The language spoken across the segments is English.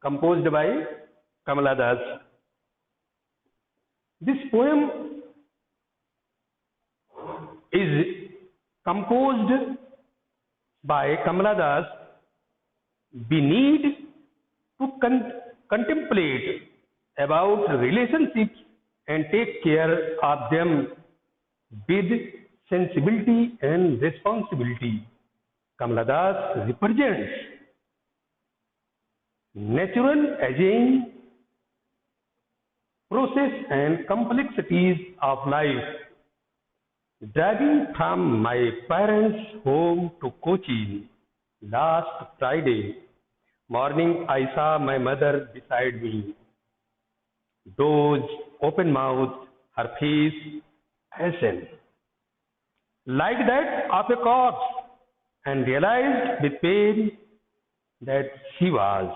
composed by Kamala Das. This poem is composed by Kamala Das. We need to contemplate about relationships and take care of them with sensibility and responsibility. Kamala Das represents natural aging process and complexities of life. Driving from my parents' home to Cochin last Friday morning, I saw my mother beside me. Those open mouth, her face ashen, like that of a corpse, and realized with pain that she was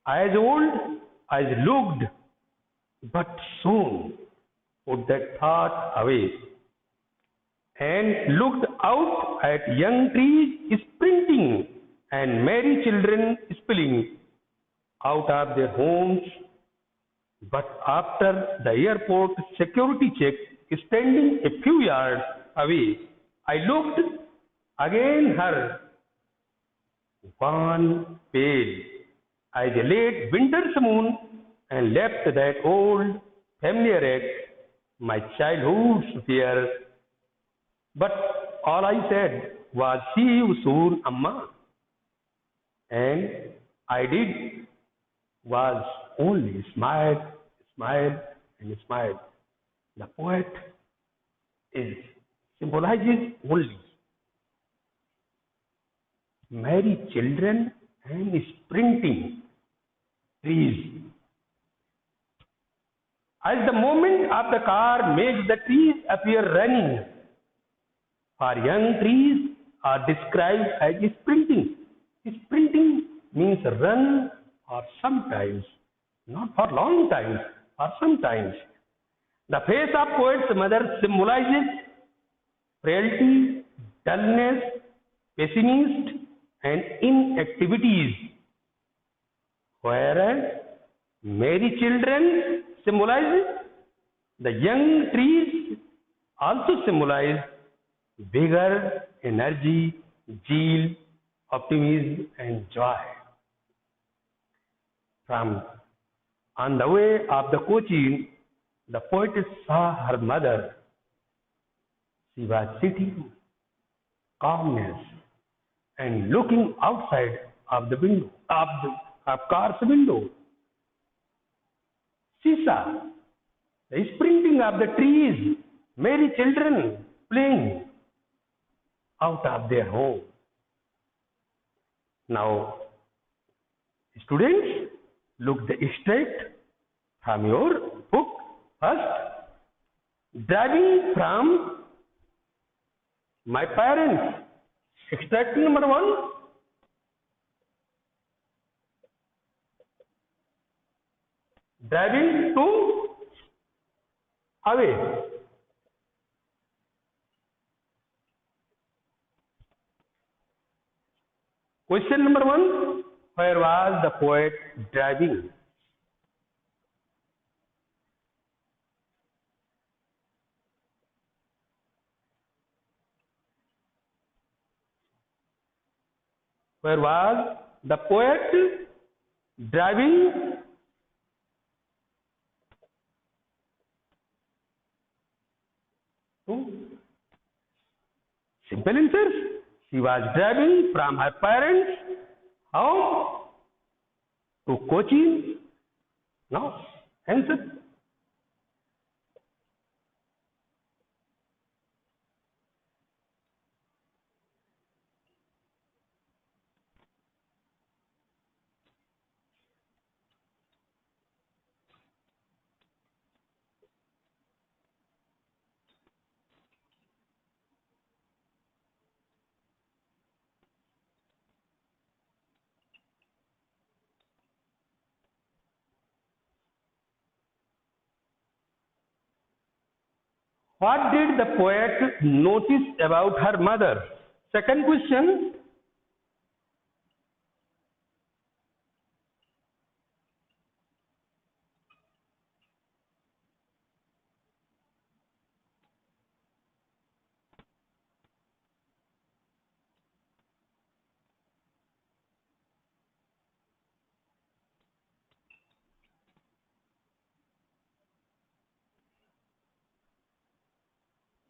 as old as looked, but soon put that thought away and looked out at young trees sprinting and merry children spilling out of their homes. But after the airport security check, standing a few yards away, I looked again her, wan, pale, as a late winter's moon, and left that old familiar act, my childhood's fear. But all I said was, see you soon, Amma. And I did was only smile, and smile. The poet symbolizes only merry children and sprinting trees. As the movement of the car makes the trees appear running, for young trees are described as sprinting. Sprinting means run, or sometimes, not for long times, or sometimes. The face of poet's mother symbolizes frailty, dullness, pessimism, and inactivities, whereas merry children symbolizes the young trees, also symbolize vigor, energy, zeal, optimism, and joy. From on the way of the Cochin, the poetess saw her mother. She was sitting, calmness, and looking outside of the window, of car's window. She saw the sprinting of the trees, merry children playing out of their home. Now, students, look straight from your book first. Driving from my parents. Extracting number 1. Driving to away. Question number 1. Where was the poet driving? Where was the poet driving? Simple answers. She was driving from her parents' home to Cochin. No, answer. What did the poet notice about her mother? Second question.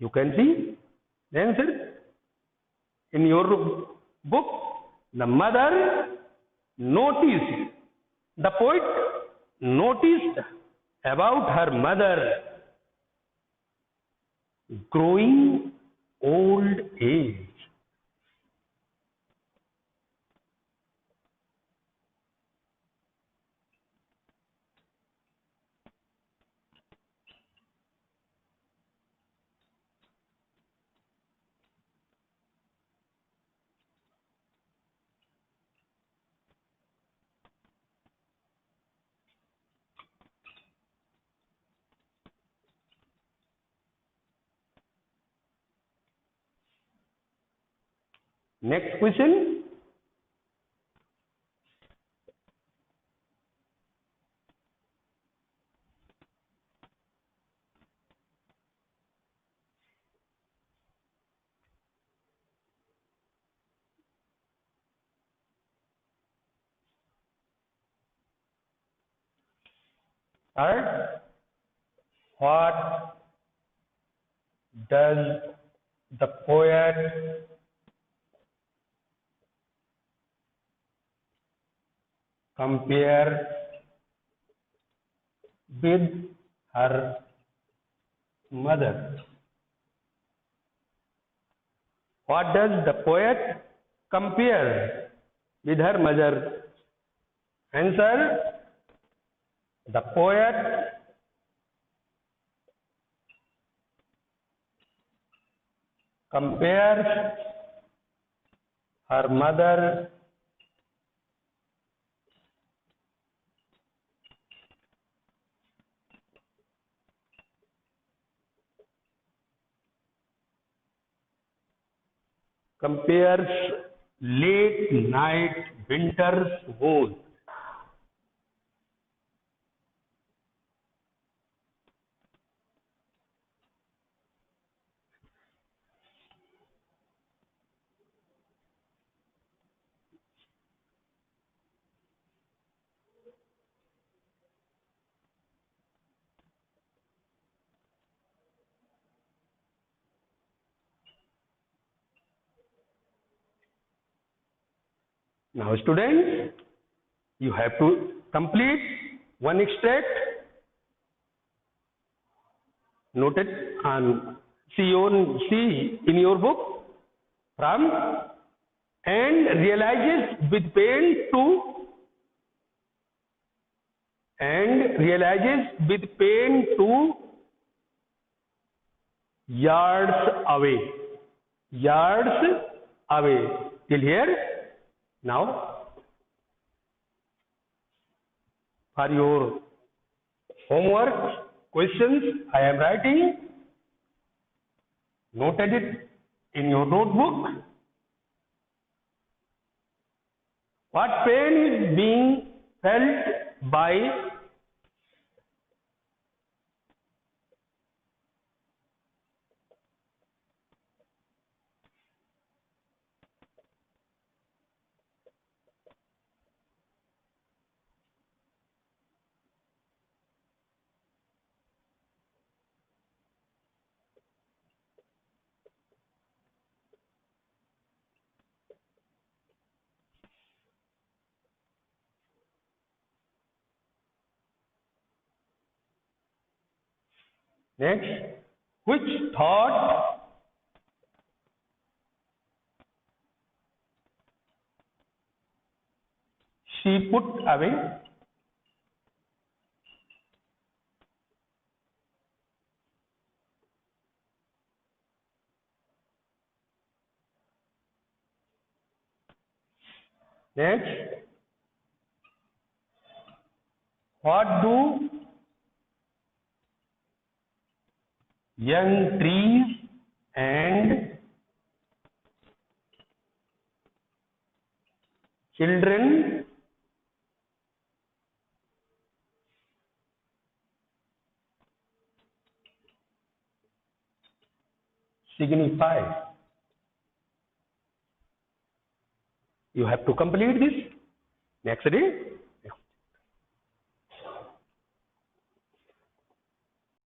You can see the answer in your book. The mother noticed, the poet noticed about her mother growing old age. Next question. Third, what does the poet compare with her mother? What does the poet compare with her mother? Answer: the poet compares her mother compares late night winter's moon. Now students, you have to complete one extract, noted and see in your book, from and realizes with pain to yards away. Yards away. Till here? Now, for your homework questions, I am writing, noted it in your notebook. What pain is being felt by next, which thought she put away? Next, what do young trees and children signify? You have to complete this. Next day,